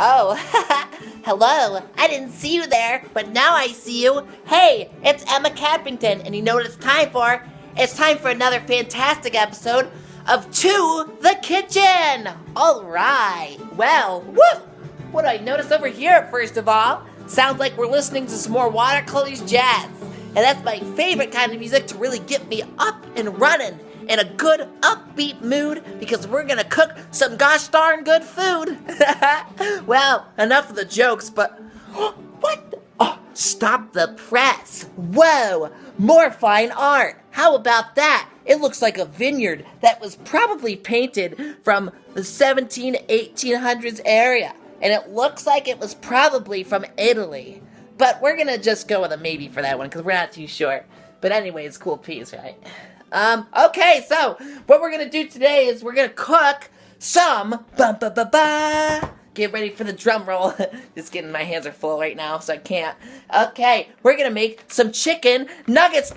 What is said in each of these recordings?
Oh, hello. I didn't see you there, but now I see you. Hey, it's Emma Cappington, and you know what it's time for? It's time for another fantastic episode of To the Kitchen. All right. Well, what do I notice over here, first of all? Sounds like we're listening to some more Watercolors jazz. And that's my favorite kind of music to really get me up and running in a good, upbeat mood, because we're gonna cook some gosh darn good food. Well, enough of the jokes, but what? Oh, stop the press. Whoa, more fine art. How about that? It looks like a vineyard that was probably painted from the 1800s area. And it looks like it was probably from Italy. But we're gonna just go with a maybe for that one, because we're not too sure. But anyway, it's a cool piece, right? Okay, so what we're gonna do today is we're gonna cook some Get ready for the drum roll. Just kidding, my hands are full right now, so I can't. Okay, we're gonna make some chicken nuggets.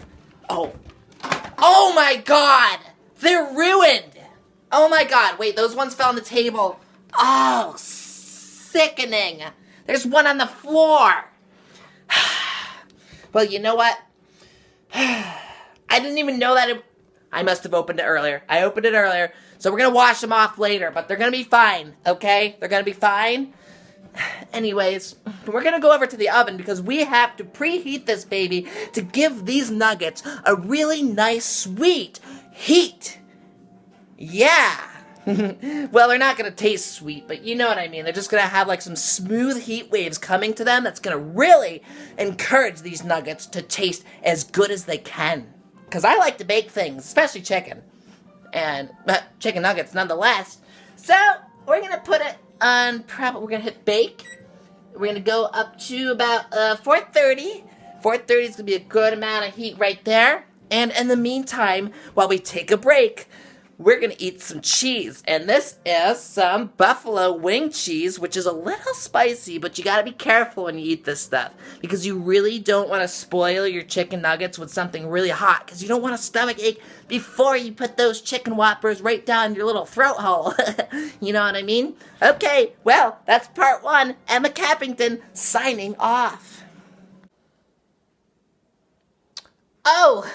Oh my God! They're ruined! Oh my God, wait, those ones fell on the table. Oh, sickening. There's one on the floor. Well, you know what? I didn't even know that I must have opened it earlier. I opened it earlier, so we're going to wash them off later, but they're going to be fine, okay? They're going to be fine. Anyways, we're going to go over to the oven because we have to preheat this baby to give these nuggets a really nice, sweet heat. Yeah. Well, they're not going to taste sweet, but you know what I mean. They're just going to have like some smooth heat waves coming to them that's going to really encourage these nuggets to taste as good as they can. Because I like to bake things, especially chicken. And chicken nuggets nonetheless. So, we're going to put it on, we're going to hit bake. We're going to go up to about 430. 430 is going to be a good amount of heat right there. And in the meantime, while we take a break, we're going to eat some cheese, and this is some buffalo wing cheese, which is a little spicy, but you got to be careful when you eat this stuff, because you really don't want to spoil your chicken nuggets with something really hot, because you don't want a stomach ache before you put those chicken whoppers right down your little throat hole. You know what I mean? Okay, well, that's part one. Emma Cappington signing off. Oh,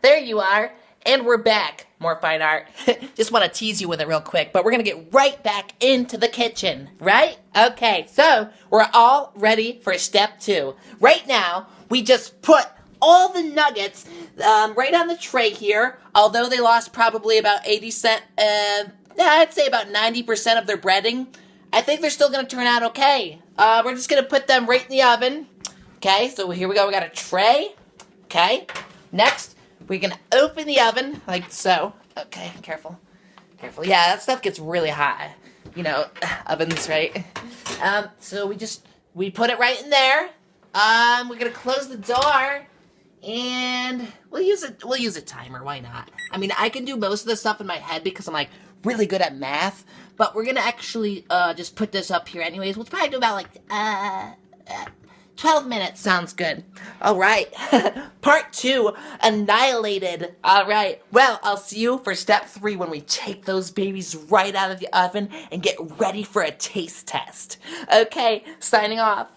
there you are. And we're back. More fine art. Just want to tease you with it real quick, but we're going to get right back into the kitchen, right? Okay, so we're all ready for step two. Right now, we just put all the nuggets right on the tray here, although they lost probably about 80%, I'd say about 90% of their breading. I think they're still going to turn out okay. We're just going to put them right in the oven. Okay, so here we go. We got a tray. Okay, next, we're going to open the oven, like so. Okay, careful. Careful. Yeah, that stuff gets really hot. You know, ovens, right? So we put it right in there. We're going to close the door. And we'll use a timer. Why not? I mean, I can do most of this stuff in my head because I'm, like, really good at math. But we're going to actually just put this up here anyways. We'll probably do about, like, 12 minutes sounds good. All right. Part 2, annihilated. All right. Well, I'll see you for step 3 when we take those babies right out of the oven and get ready for a taste test. Okay, signing off.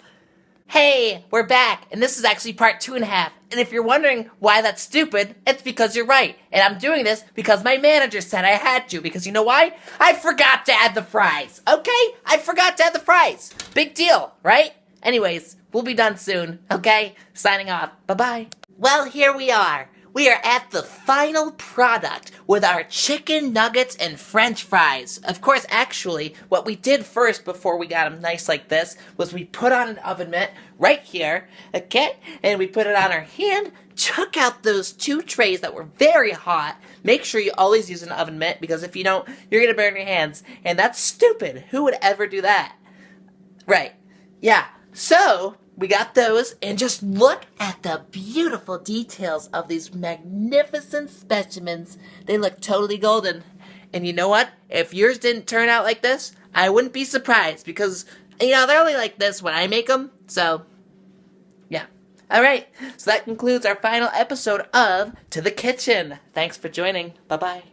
Hey, we're back, and this is actually part 2.5. And if you're wondering why that's stupid, it's because you're right. And I'm doing this because my manager said I had to, because you know why? I forgot to add the fries. Okay? I forgot to add the fries. Big deal, right? Anyways, we'll be done soon, okay? Signing off. Bye-bye. Well, here we are. We are at the final product with our chicken nuggets and french fries. Of course, actually, what we did first before we got them nice like this was we put on an oven mitt right here, okay? And we put it on our hand, took out those 2 trays that were very hot. Make sure you always use an oven mitt, because if you don't, you're going to burn your hands. And that's stupid. Who would ever do that? Right. Yeah. So, we got those, and just look at the beautiful details of these magnificent specimens. They look totally golden. And you know what? If yours didn't turn out like this, I wouldn't be surprised, because, you know, they're only like this when I make them. So, yeah. Alright, so that concludes our final episode of To the Kitchen. Thanks for joining. Bye-bye.